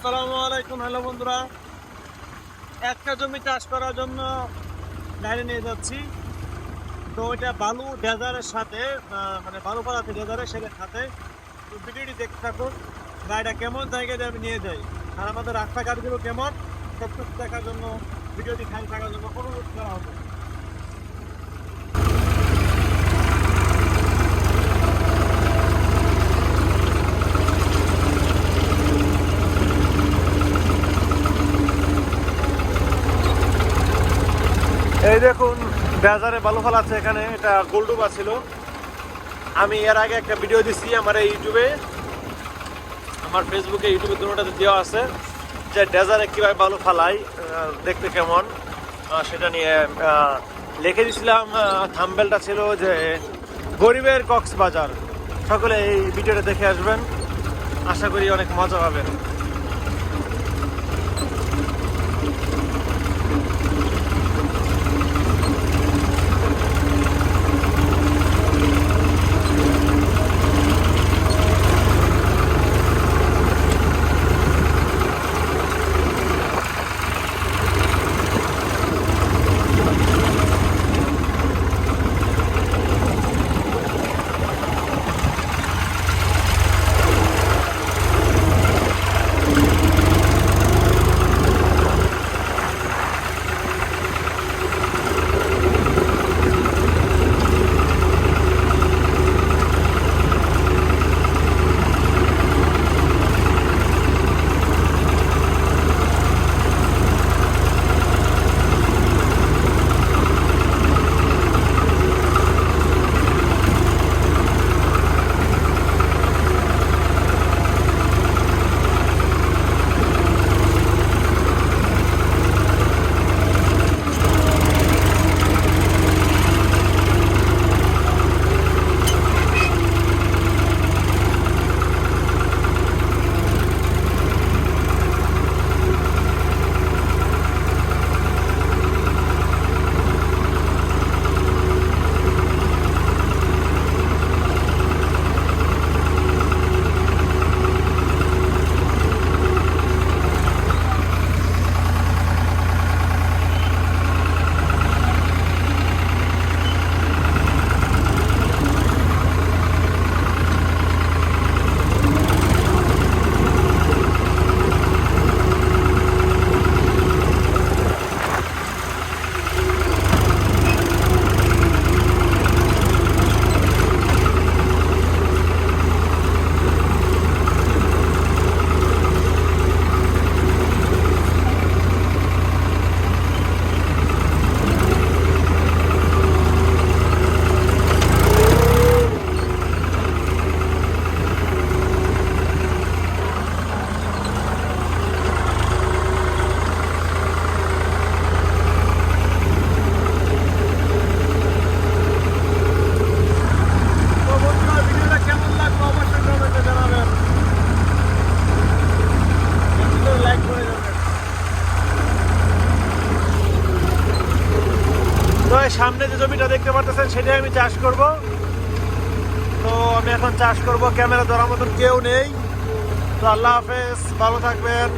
আসসালামু আলাইকুম। হ্যালো বন্ধুরা, একটা জমি চাষ করার জন্য গাড়ি নিয়ে যাচ্ছি। তো ওইটা বালু ডেজারের সাথে মানে বালু পাড়াতে ডেজারের সাথে। তো ভিডিওটি দেখতে থাকুন, গাড়িটা কেমন জায়গায় আমি নিয়ে যাই আর আমাদের রাস্তাঘাটগুলো কেমন সব কিছু দেখার জন্য ভিডিওটি খালি থাকার জন্য অনুরোধ করা হবে। এই দেখুন, বাজারে বালু ফেলাচ্ছে এখানে। এটা গোলডুবা ছিল। আমি এর আগে একটা ভিডিও দিচ্ছি আমার এই ইউটিউবে, আমার ফেসবুকে, ইউটিউবে দুটোটাতে দেওয়া আছে যে ডেজারে কীভাবে বালু ফালাই, দেখতে কেমন, সেটা নিয়ে লিখে দিয়েছিলাম। থাম্বনেলটা ছিল যে গরিবের কক্সবাজার। সকলে এই ভিডিওটা দেখে আসবেন, আশা করি অনেক মজা পাবেন। সামনে যে জমিটা দেখতে পাচ্ছেন সেটাই আমি চাষ করব। তো আমি এখন চাষ করব, ক্যামেরা ধরার মতন কেউ নেই। তো আল্লাহ হাফেজ, ভালো থাকবেন।